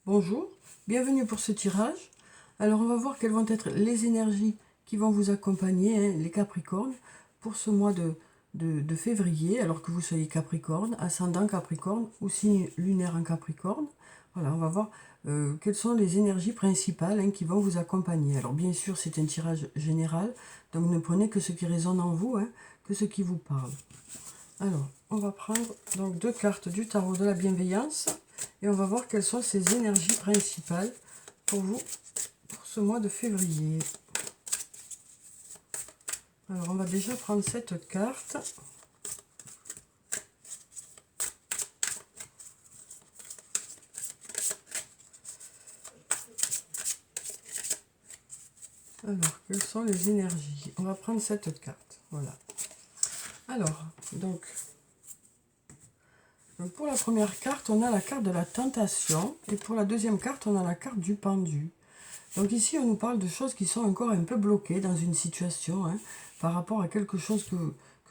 Bonjour, bienvenue pour ce tirage. Alors on va voir quelles vont être les énergies qui vont vous accompagner, hein, les Capricornes, pour ce mois de février, alors que vous soyez Capricorne, ascendant Capricorne ou signe lunaire en Capricorne. Voilà, on va voir quelles sont les énergies principales, hein, qui vont vous accompagner. Alors bien sûr c'est un tirage général, donc ne prenez que ce qui résonne en vous, hein, que ce qui vous parle. Alors, on va prendre donc 2 cartes du tarot de la bienveillance et on va voir quelles sont ces énergies principales pour vous pour ce mois de février. Alors, on va déjà prendre cette carte. Alors, quelles sont les énergies? On va prendre cette carte. Voilà. Alors, donc pour la première carte, on a la carte de la tentation et pour la deuxième carte, on a la carte du pendu. Donc ici, on nous parle de choses qui sont encore un peu bloquées dans une situation, hein, par rapport à quelque chose que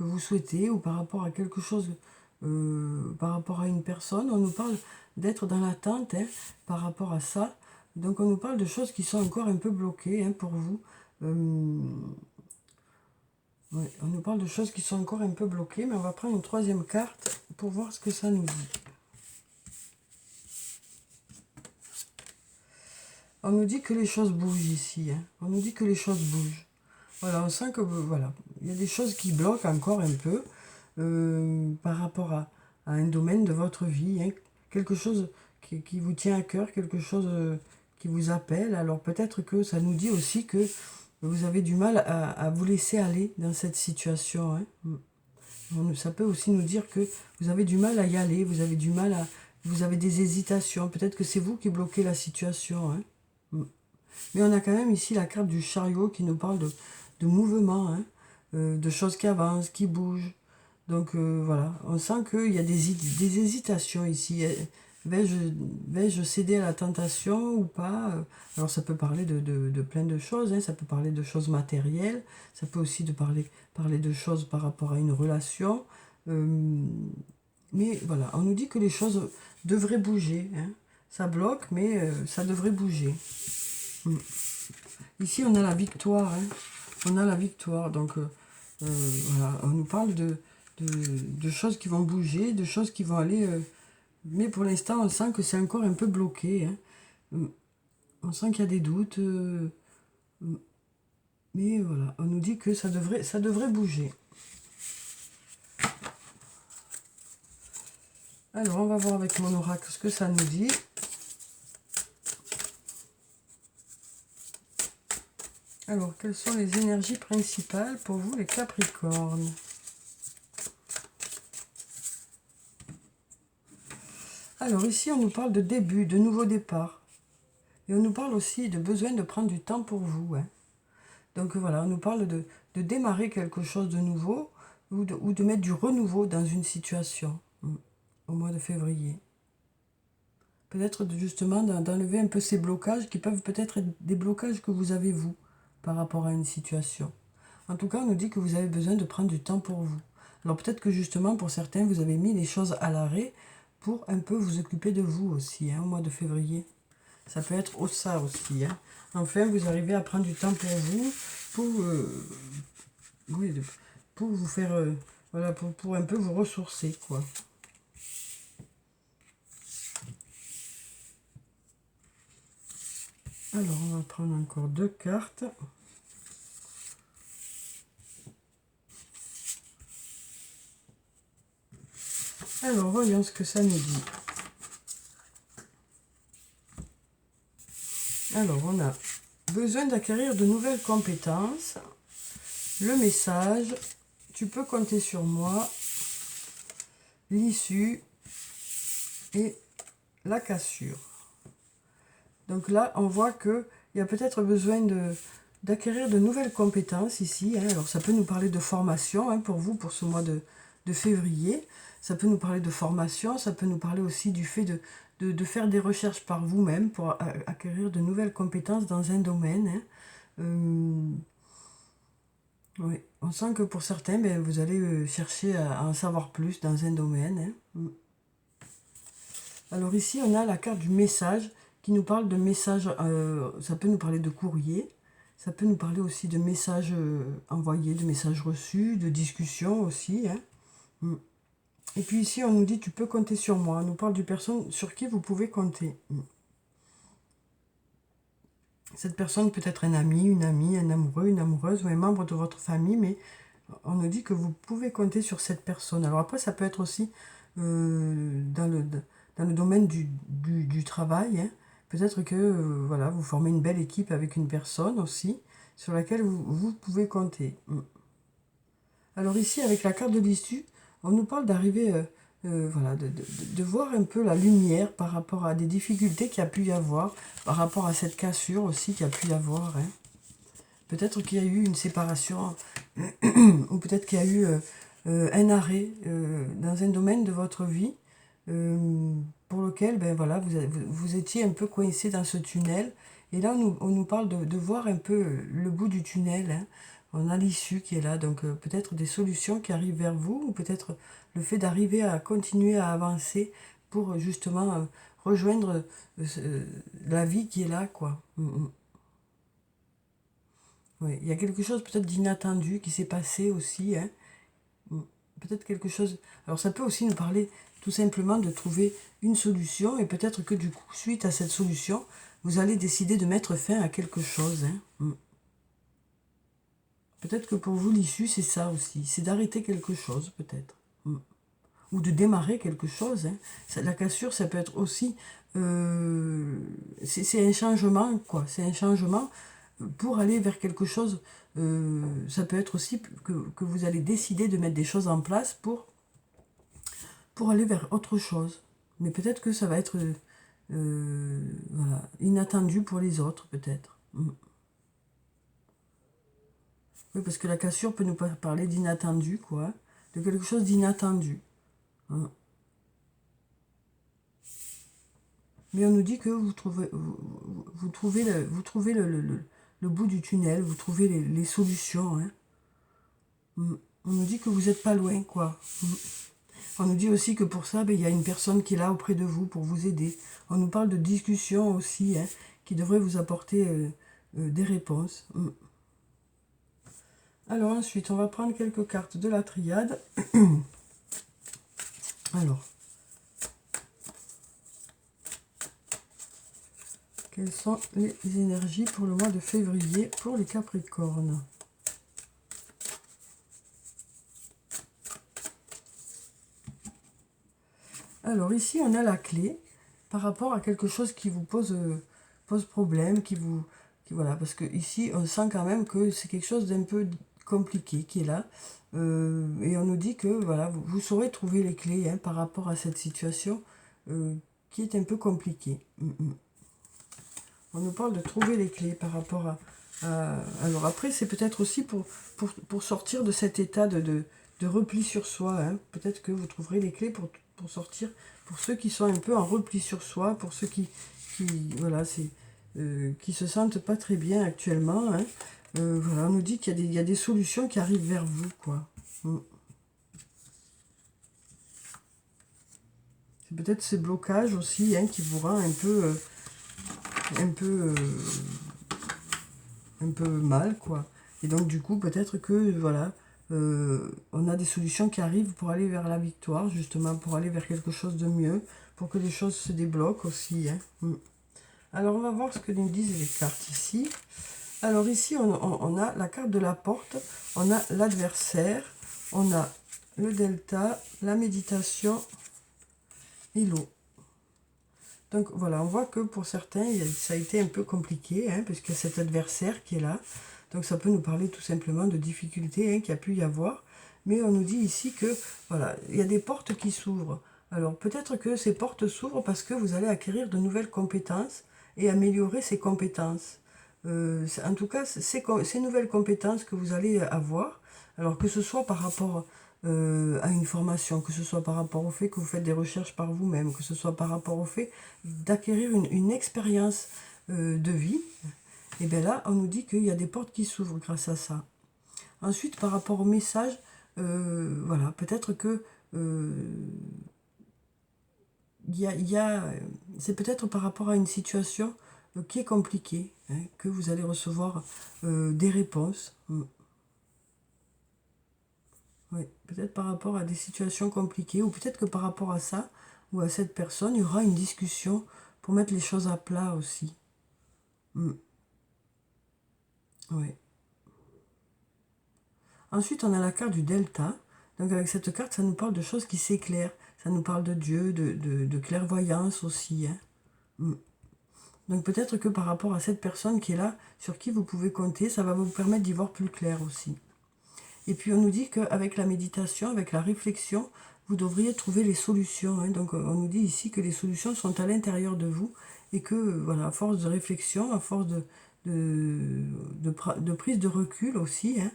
vous souhaitez ou par rapport à quelque chose, par rapport à une personne. On nous parle d'être dans l'attente, hein, par rapport à ça. Donc on nous parle de choses qui sont encore un peu bloquées, hein, pour vous. Ouais, on nous parle de choses qui sont encore un peu bloquées, mais on va prendre une troisième carte pour voir ce que ça nous dit. On nous dit que les choses bougent ici, hein. On nous dit que les choses bougent. Voilà, on sent que voilà, il y a des choses qui bloquent encore un peu par rapport à un domaine de votre vie, hein. Quelque chose qui vous tient à cœur, quelque chose qui vous appelle. Alors peut-être que ça nous dit aussi que vous avez du mal à vous laisser aller dans cette situation, hein. Ça peut aussi nous dire que vous avez du mal à y aller, vous avez du mal à... Vous avez des hésitations, peut-être que c'est vous qui bloquez la situation, hein. Mais on a quand même ici la carte du chariot qui nous parle de mouvement, hein, de choses qui avancent, qui bougent. Donc voilà, on sent qu'il y a des hésitations ici. Vais-je céder à la tentation ou pas? Alors ça peut parler de plein de choses, hein. Ça peut parler de choses matérielles, ça peut aussi parler de choses par rapport à une relation. Mais voilà, on nous dit que les choses devraient bouger, hein. Ça bloque, mais ça devrait bouger. Ici, on a la victoire, hein. On a la victoire, donc voilà, on nous parle de choses qui vont bouger, de choses qui vont aller... mais pour l'instant, on sent que c'est encore un peu bloqué, hein. On sent qu'il y a des doutes, mais voilà, on nous dit que ça devrait bouger. Alors, on va voir avec mon oracle ce que ça nous dit. Alors, quelles sont les énergies principales pour vous, les Capricornes? Alors, ici, on nous parle de début, de nouveau départ. Et on nous parle aussi de besoin de prendre du temps pour vous, hein. Donc voilà, on nous parle de démarrer quelque chose de nouveau ou de mettre du renouveau dans une situation au mois de février. Peut-être justement d'enlever un peu ces blocages qui peuvent peut-être être des blocages que vous avez vous par rapport à une situation. En tout cas, on nous dit que vous avez besoin de prendre du temps pour vous. Alors peut-être que justement pour certains, vous avez mis les choses à l'arrêt pour un peu vous occuper de vous aussi, hein, au mois de février. Ça peut être ça aussi, hein. Enfin, vous arrivez à prendre du temps pour vous, oui, pour vous faire, voilà, pour un peu vous ressourcer, quoi. Alors, on va prendre encore 2 cartes. Alors, voyons ce que ça nous dit. Alors, on a besoin d'acquérir de nouvelles compétences. Le message, tu peux compter sur moi. L'issue et la cassure. Donc là, on voit qu'il y a peut-être besoin d'acquérir de nouvelles compétences ici, hein. Alors ça peut nous parler de formation, hein, pour vous, pour ce mois de février. Ça peut nous parler de formation, ça peut nous parler aussi du fait de faire des recherches par vous-même pour acquérir de nouvelles compétences dans un domaine, hein. Oui, on sent que pour certains, ben, vous allez chercher à en savoir plus dans un domaine, hein. Alors ici, on a la carte du message qui nous parle de messages, ça peut nous parler de courrier, ça peut nous parler aussi de messages envoyés, de messages reçus, de discussions aussi. Hein. Mm. Et puis ici, on nous dit, tu peux compter sur moi. On nous parle d'une personne sur qui vous pouvez compter. Mm. Cette personne peut être un ami, une amie, un amoureux, une amoureuse ou un membre de votre famille, mais on nous dit que vous pouvez compter sur cette personne. Alors après, ça peut être aussi dans le domaine du travail. Hein. Peut-être que voilà, vous formez une belle équipe avec une personne aussi, sur laquelle vous pouvez compter. Mm. Alors ici, avec la carte de l'issue, on nous parle d'arriver, voilà, de voir un peu la lumière par rapport à des difficultés qu'il y a pu y avoir, par rapport à cette cassure aussi qu'il y a pu y avoir. Hein. Peut-être qu'il y a eu une séparation, ou peut-être qu'il y a eu un arrêt dans un domaine de votre vie, pour lequel ben, voilà, vous étiez un peu coincé dans ce tunnel. Et là, on nous parle de voir un peu le bout du tunnel. Hein. On a l'issue qui est là, donc peut-être des solutions qui arrivent vers vous, ou peut-être le fait d'arriver à continuer à avancer pour justement rejoindre la vie qui est là, quoi. Ouais, il y a quelque chose peut-être d'inattendu qui s'est passé aussi, hein. Mm. Peut-être quelque chose. Alors ça peut aussi nous parler tout simplement de trouver une solution et peut-être que du coup, suite à cette solution, vous allez décider de mettre fin à quelque chose, hein. Mm. Peut-être que pour vous, l'issue, c'est ça aussi. C'est d'arrêter quelque chose, peut-être. Mm. Ou de démarrer quelque chose, hein. La cassure, ça peut être aussi... c'est un changement, quoi. C'est un changement pour aller vers quelque chose. Ça peut être aussi que vous allez décider de mettre des choses en place pour aller vers autre chose. Mais peut-être que ça va être voilà, inattendu pour les autres, peut-être. Mm. Oui, parce que la cassure peut nous parler d'inattendu, quoi. De quelque chose d'inattendu. Hein. Mais on nous dit que vous trouvez le bout du tunnel, vous trouvez les solutions. Hein. On nous dit que vous n'êtes pas loin, quoi. On nous dit aussi que pour ça, ben, il y a une personne qui est là auprès de vous pour vous aider. On nous parle de discussions aussi, hein, qui devraient vous apporter des réponses. Alors ensuite, on va prendre quelques cartes de la triade. Alors, quelles sont les énergies pour le mois de février pour les Capricornes? Alors ici, on a la clé par rapport à quelque chose qui vous pose problème, voilà, parce que ici, on sent quand même que c'est quelque chose d'un peu compliqué qui est là. Et on nous dit que voilà, vous saurez trouver les clés, hein, par rapport à cette situation qui est un peu compliquée. On nous parle de trouver les clés par rapport alors après, c'est peut-être aussi pour sortir de cet état de repli sur soi. Hein. Peut-être que vous trouverez les clés pour sortir, pour ceux qui sont un peu en repli sur soi, pour ceux voilà, qui se sentent pas très bien actuellement. Hein. Voilà, on nous dit qu'il y a des solutions qui arrivent vers vous, quoi. C'est peut-être ces blocages aussi, hein, qui vous rend un peu mal, quoi. Et donc du coup, peut-être que voilà, on a des solutions qui arrivent pour aller vers la victoire, justement, pour aller vers quelque chose de mieux, pour que les choses se débloquent aussi. Hein. Alors on va voir ce que nous disent les cartes ici. Alors ici, on a la carte de la porte, on a l'adversaire, on a le delta, la méditation et l'eau. Donc voilà, on voit que pour certains, ça a été un peu compliqué, hein, puisqu'il y a cet adversaire qui est là. Donc ça peut nous parler tout simplement de difficultés, hein, qu'il y a pu y avoir. Mais on nous dit ici que voilà, il y a des portes qui s'ouvrent. Alors peut-être que ces portes s'ouvrent parce que vous allez acquérir de nouvelles compétences et améliorer ces compétences. En tout cas, ces nouvelles compétences que vous allez avoir, alors que ce soit par rapport à une formation, que ce soit par rapport au fait que vous faites des recherches par vous-même, que ce soit par rapport au fait d'acquérir une expérience de vie, et bien là, on nous dit qu'il y a des portes qui s'ouvrent grâce à ça. Ensuite, par rapport au message, voilà, peut-être que c'est peut-être par rapport à une situation qui est compliquée, hein, que vous allez recevoir des réponses. Oui, peut-être par rapport à des situations compliquées, ou peut-être que par rapport à ça, ou à cette personne, il y aura une discussion pour mettre les choses à plat aussi. Oui. Ensuite, on a la carte du delta. Donc avec cette carte, ça nous parle de choses qui s'éclairent. Ça nous parle de Dieu, de clairvoyance aussi. Hein. Donc peut-être que par rapport à cette personne qui est là, sur qui vous pouvez compter, ça va vous permettre d'y voir plus clair aussi. Et puis on nous dit qu'avec la méditation, avec la réflexion, vous devriez trouver les solutions. Hein. Donc on nous dit ici que les solutions sont à l'intérieur de vous et que, voilà, à force de réflexion, à force de prise de recul aussi, hein,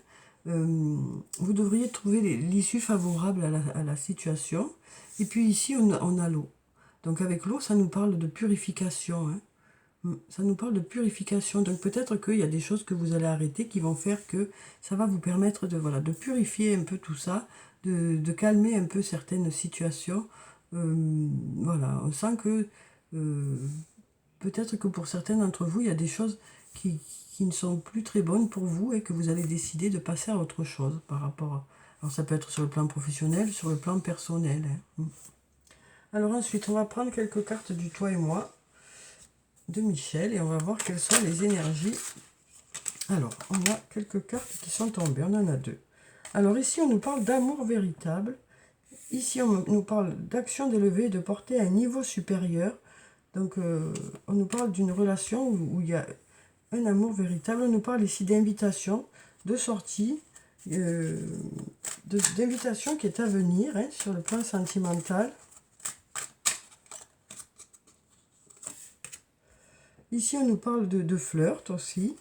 vous devriez trouver l'issue favorable à la situation. Et puis ici, on a l'eau. Donc avec l'eau, ça nous parle de purification. Hein. Ça nous parle de purification. Donc peut-être qu'il y a des choses que vous allez arrêter qui vont faire que ça va vous permettre de, voilà, de purifier un peu tout ça, de calmer un peu certaines situations. Voilà, on sent que peut-être que pour certains d'entre vous, il y a des choses qui ne sont plus très bonnes pour vous et que vous allez décider de passer à autre chose par rapport à... Alors ça peut être sur le plan professionnel, sur le plan personnel. Hein. Alors ensuite, on va prendre quelques cartes du toi et moi de Michel et on va voir quelles sont les énergies. Alors, on a quelques cartes qui sont tombées, on en a deux. Alors ici, on nous parle d'amour véritable. Ici, on nous parle d'action d'élever et de porter à un niveau supérieur. Donc, on nous parle d'une relation où il y a un amour véritable. On nous parle ici d'invitation, de sortie, d'invitation qui est à venir, hein, sur le plan sentimental. Ici, on nous parle de flirt aussi.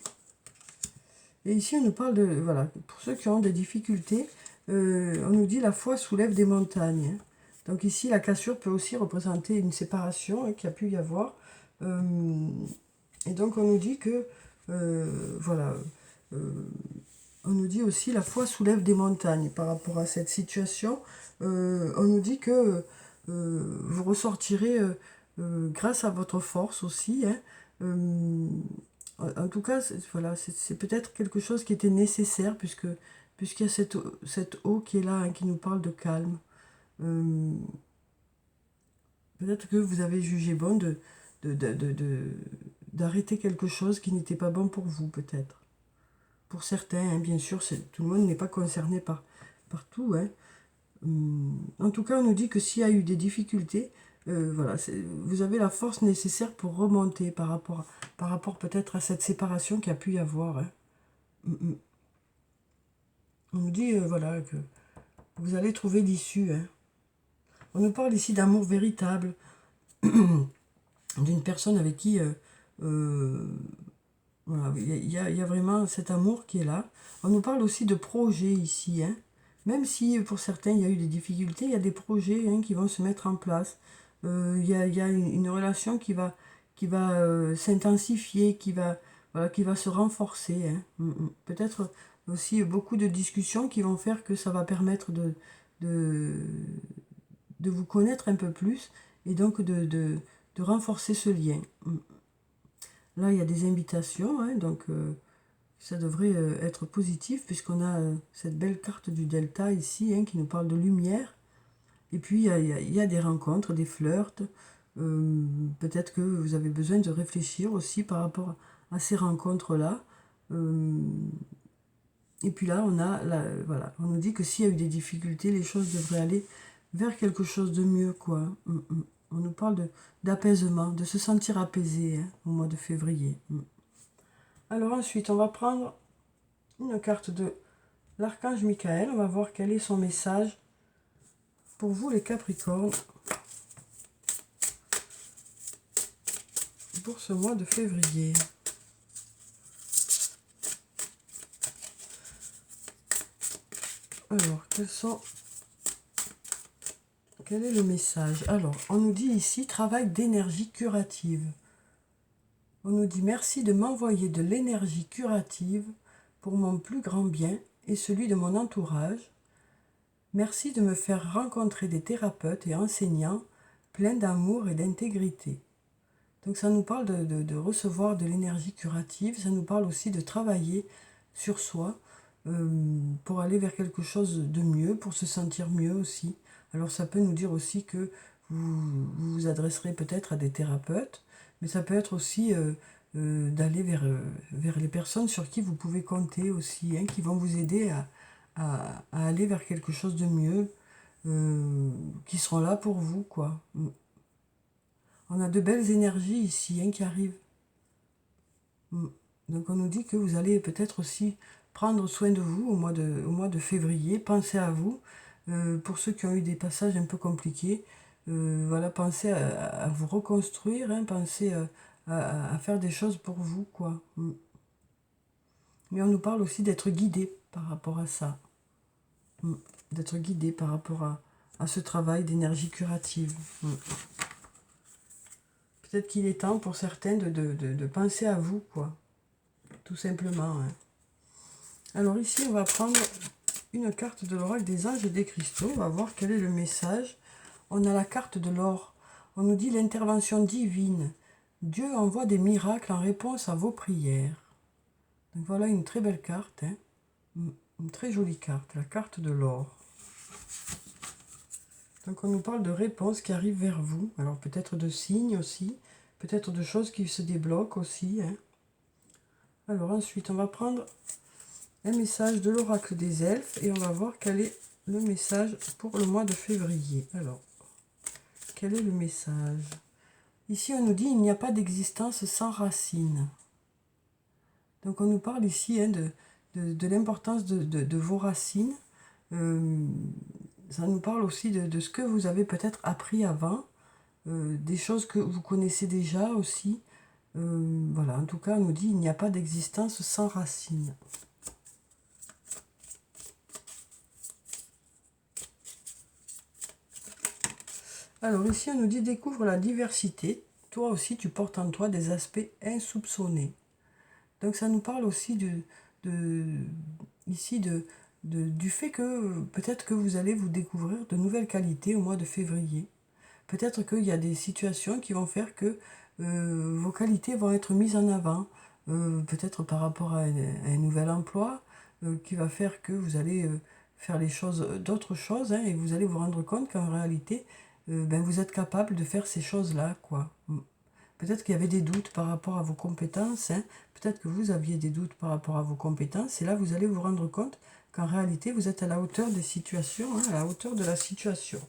Et ici, on nous parle de... Voilà, pour ceux qui ont des difficultés, on nous dit la foi soulève des montagnes. Hein. Donc ici, la cassure peut aussi représenter une séparation, hein, qu'il y a pu y avoir. Et donc, on nous dit que... voilà... on nous dit aussi la foi soulève des montagnes par rapport à cette situation. On nous dit que vous ressortirez grâce à votre force aussi. Hein. En tout cas, voilà, c'est peut-être quelque chose qui était nécessaire puisqu'il y a cette eau qui est là, hein, qui nous parle de calme. Peut-être que vous avez jugé bon d'arrêter quelque chose qui n'était pas bon pour vous, peut-être. Pour certains, hein, bien sûr, tout le monde n'est pas concerné par tout. Hein. En tout cas, on nous dit que s'il y a eu des difficultés, voilà, vous avez la force nécessaire pour remonter par rapport peut-être à cette séparation qu'il y a pu y avoir. Hein. On nous dit voilà, que vous allez trouver l'issue. Hein. On nous parle ici d'amour véritable, d'une personne avec qui voilà, il y a vraiment cet amour qui est là. On nous parle aussi de projets ici. Hein. Même si pour certains il y a eu des difficultés, il y a des projets, hein, qui vont se mettre en place. Il y a une relation qui va s'intensifier, voilà, qui va se renforcer. Hein. Peut-être aussi beaucoup de discussions qui vont faire que ça va permettre de, de vous connaître un peu plus et donc de renforcer ce lien. Là, il y a des invitations, hein, donc ça devrait être positif puisqu'on a cette belle carte du delta ici, hein, qui nous parle de lumière. Et puis, il y a des rencontres, des flirts. Peut-être que vous avez besoin de réfléchir aussi par rapport à ces rencontres-là. Et puis là, voilà, on nous dit que s'il y a eu des difficultés, les choses devraient aller vers quelque chose de mieux, quoi. On nous parle d'apaisement, de se sentir apaisé, hein, au mois de février. Alors ensuite, on va prendre une carte de l'archange Michael. On va voir quel est son message pour vous, les Capricornes, pour ce mois de février. Alors, quel est le message? Alors, on nous dit ici, travail d'énergie curative. On nous dit, merci de m'envoyer de l'énergie curative pour mon plus grand bien et celui de mon entourage. Merci de me faire rencontrer des thérapeutes et enseignants plein d'amour et d'intégrité. Donc ça nous parle de recevoir de l'énergie curative, ça nous parle aussi de travailler sur soi pour aller vers quelque chose de mieux, pour se sentir mieux aussi. Alors ça peut nous dire aussi que vous vous adresserez peut-être à des thérapeutes, mais ça peut être aussi d'aller vers les personnes sur qui vous pouvez compter aussi, hein, qui vont vous aider à aller vers quelque chose de mieux, qui seront là pour vous, quoi. On a de belles énergies ici, hein, qui arrivent. Donc on nous dit que vous allez peut-être aussi prendre soin de vous au mois de février, pensez à vous. Pour ceux qui ont eu des passages un peu compliqués, voilà, pensez à vous reconstruire, hein, pensez à faire des choses pour vous, quoi. Mais on nous parle aussi d'être guidé par rapport à ça. D'être guidé par rapport à ce travail d'énergie curative. Peut-être qu'il est temps pour certains de penser à vous, quoi. Tout simplement. Hein. Alors ici, on va prendre une carte de l'oracle des anges et des cristaux. On va voir quel est le message. On a la carte de l'or. On nous dit l'intervention divine. Dieu envoie des miracles en réponse à vos prières. Donc voilà une très belle carte. Hein. Une très jolie carte, la carte de l'or. Donc on nous parle de réponses qui arrivent vers vous. Alors peut-être de signes aussi. Peut-être de choses qui se débloquent aussi. Hein. Alors ensuite, on va prendre un message de l'oracle des elfes et on va voir quel est le message pour le mois de février. Alors, quel est le message? Ici, on nous dit il n'y a pas d'existence sans racines. Donc, on nous parle ici, hein, de l'importance de vos racines. Ça nous parle aussi de ce que vous avez peut-être appris avant, des choses que vous connaissez déjà aussi. Voilà, en tout cas, on nous dit il n'y a pas d'existence sans racines. Alors ici, on nous dit découvre la diversité. Toi aussi, tu portes en toi des aspects insoupçonnés. Donc ça nous parle aussi ici du fait que peut-être que vous allez vous découvrir de nouvelles qualités au mois de février. Peut-être qu'il y a des situations qui vont faire que vos qualités vont être mises en avant. Peut-être par rapport à un nouvel emploi qui va faire que vous allez faire les choses, d'autres choses, hein, et vous allez vous rendre compte qu'en réalité, vous êtes capable de faire ces choses-là, quoi. Peut-être qu'il y avait des doutes par rapport à vos compétences, hein. Peut-être que vous aviez des doutes par rapport à vos compétences, et là vous allez vous rendre compte qu'en réalité vous êtes à la hauteur des situations, hein, à la hauteur de la situation.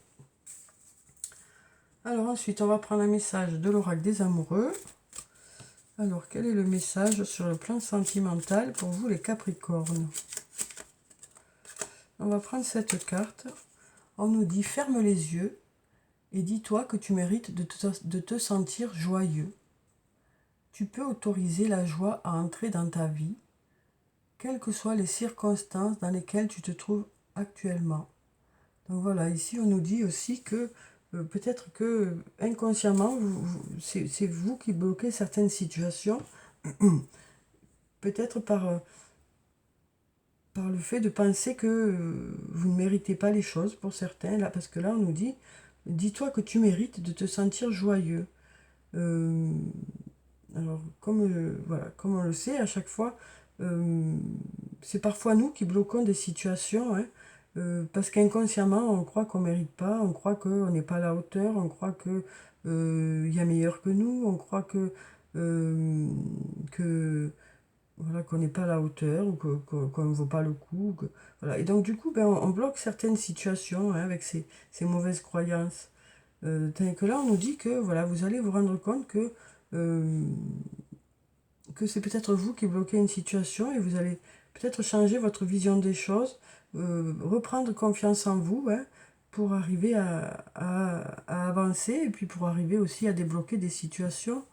Alors ensuite, on va prendre un message de l'oracle des amoureux. Alors, quel est le message sur le plan sentimental pour vous les Capricornes? On va prendre cette carte. On nous dit ferme les yeux et dis-toi que tu mérites de te sentir joyeux. Tu peux autoriser la joie à entrer dans ta vie, quelles que soient les circonstances dans lesquelles tu te trouves actuellement. Donc voilà, ici on nous dit aussi que peut-être que inconsciemment, c'est vous qui bloquez certaines situations, peut-être par le fait de penser que vous ne méritez pas les choses pour certains, là, parce que là on nous dit, dis-toi que tu mérites de te sentir joyeux. Alors, voilà, comme on le sait, à chaque fois, c'est parfois nous qui bloquons des situations, hein, parce qu'inconsciemment, on croit qu'on ne mérite pas, on croit qu'on n'est pas à la hauteur, on croit qu'il y a meilleur que nous, on croit voilà, qu'on n'est pas à la hauteur, ou qu'on ne vaut pas le coup. Voilà. Et donc, du coup, on bloque certaines situations, hein, avec ces mauvaises croyances. Tandis que là, on nous dit que voilà, vous allez vous rendre compte que c'est peut-être vous qui bloquez une situation et vous allez peut-être changer votre vision des choses, reprendre confiance en vous, hein, pour arriver à avancer et puis pour arriver aussi à débloquer des situations.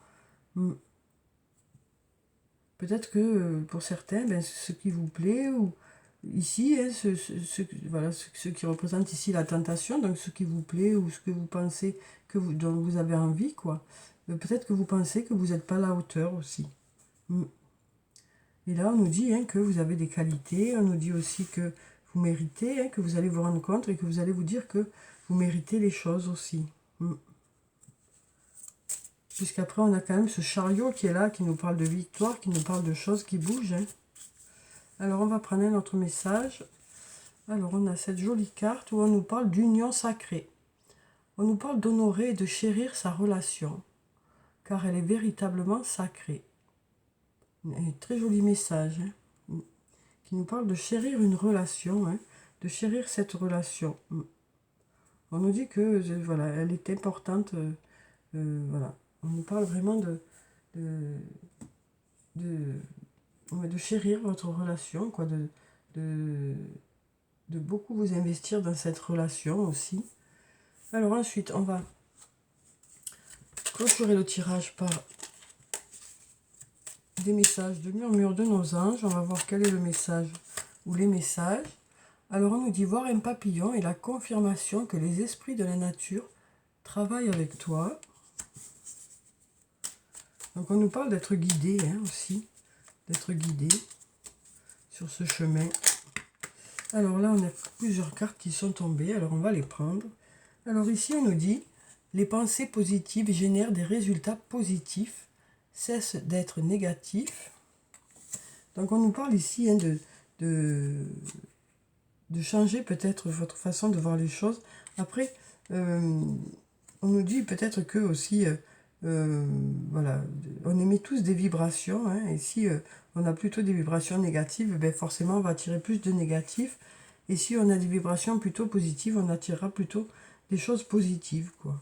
Peut-être que pour certains, ce qui vous plaît, ou ici, hein, voilà, ce qui représente ici la tentation, donc ce qui vous plaît ou ce que vous pensez dont vous avez envie, quoi. Peut-être que vous pensez que vous n'êtes pas à la hauteur aussi. Et là, on nous dit, hein, que vous avez des qualités, on nous dit aussi que vous méritez, hein, que vous allez vous rendre compte et que vous allez vous dire que vous méritez les choses aussi. Puisqu'après, on a quand même ce chariot qui est là, qui nous parle de victoire, qui nous parle de choses qui bougent. Hein. Alors, on va prendre un autre message. Alors, on a cette jolie carte où on nous parle d'union sacrée. On nous parle d'honorer et de chérir sa relation, car elle est véritablement sacrée. Un très joli message, hein, qui nous parle de chérir une relation, hein, de chérir cette relation. On nous dit que voilà, elle est importante. Voilà. On nous parle vraiment de chérir votre relation, quoi, de beaucoup vous investir dans cette relation aussi. Alors ensuite, on va clôturer le tirage par des messages de murmure de nos anges. On va voir quel est le message ou les messages. Alors on nous dit voir un papillon et la confirmation que les esprits de la nature travaillent avec toi. Donc on nous parle d'être guidé, hein, aussi, d'être guidé sur ce chemin. Alors là, on a plusieurs cartes qui sont tombées, alors on va les prendre. Alors ici, on nous dit, les pensées positives génèrent des résultats positifs, cessent d'être négatifs. Donc on nous parle ici, hein, de changer peut-être votre façon de voir les choses. Après, on nous dit peut-être que aussi... voilà, on émet tous des vibrations, hein, et si on a plutôt des vibrations négatives, ben forcément on va attirer plus de négatifs, et si on a des vibrations plutôt positives, on attirera plutôt des choses positives, quoi.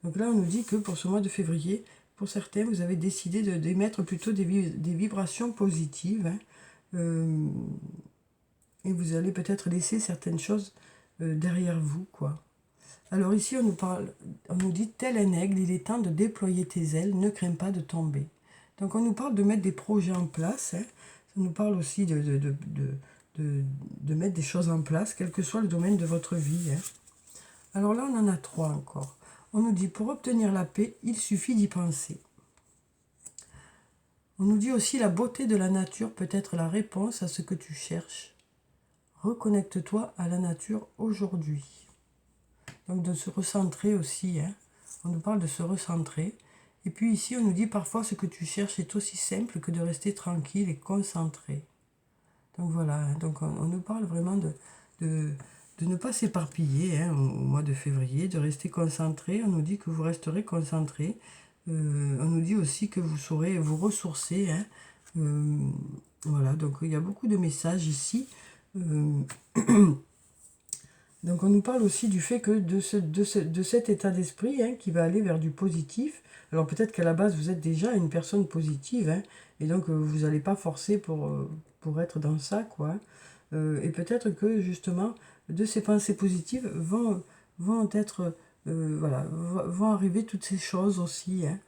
Donc là on nous dit que pour ce mois de février, pour certains, vous avez décidé d'émettre plutôt des vibrations positives, hein, et vous allez peut-être laisser certaines choses derrière vous, quoi. Alors ici, on nous dit, tel un aigle, il est temps de déployer tes ailes, ne crains pas de tomber. Donc on nous parle de mettre des projets en place, hein. Ça nous parle aussi de mettre des choses en place, quel que soit le domaine de votre vie. Hein. Alors là, on en a 3 encore. On nous dit, pour obtenir la paix, il suffit d'y penser. On nous dit aussi, la beauté de la nature peut être la réponse à ce que tu cherches. Reconnecte-toi à la nature aujourd'hui. Donc de se recentrer aussi, hein. On nous parle de se recentrer. Et puis ici, on nous dit parfois ce que tu cherches est aussi simple que de rester tranquille et concentré. Donc voilà, hein. Donc on nous parle vraiment de ne pas s'éparpiller, hein, au mois de février, de rester concentré. On nous dit que vous resterez concentré. On nous dit aussi que vous saurez vous ressourcer. Hein. Voilà, donc il y a beaucoup de messages ici. Donc on nous parle aussi du fait que de cet état d'esprit, hein, qui va aller vers du positif. Alors peut-être qu'à la base vous êtes déjà une personne positive, hein, et donc vous n'allez pas forcer pour être dans ça, quoi. Et peut-être que justement de ces pensées positives vont être, voilà, vont arriver toutes ces choses aussi, hein.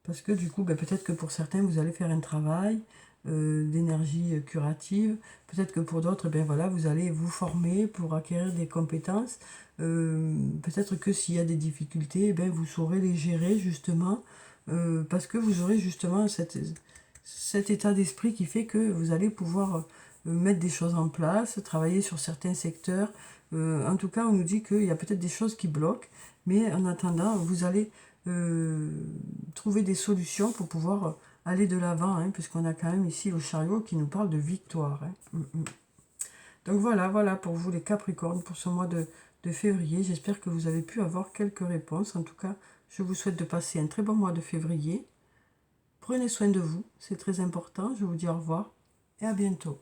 Parce que du coup, ben, peut-être que pour certains vous allez faire un travail d'énergie curative. Peut-être que pour d'autres, ben voilà, vous allez vous former pour acquérir des compétences. Peut-être que s'il y a des difficultés, ben vous saurez les gérer justement, parce que vous aurez justement cet état d'esprit qui fait que vous allez pouvoir mettre des choses en place, travailler sur certains secteurs. En tout cas, on nous dit qu'il y a peut-être des choses qui bloquent, mais en attendant, vous allez trouver des solutions pour pouvoir aller de l'avant, hein, puisqu'on a quand même ici le chariot qui nous parle de victoire. Hein. Donc voilà pour vous les Capricornes, pour ce mois de février. J'espère que vous avez pu avoir quelques réponses. En tout cas, je vous souhaite de passer un très bon mois de février. Prenez soin de vous, c'est très important. Je vous dis au revoir et à bientôt.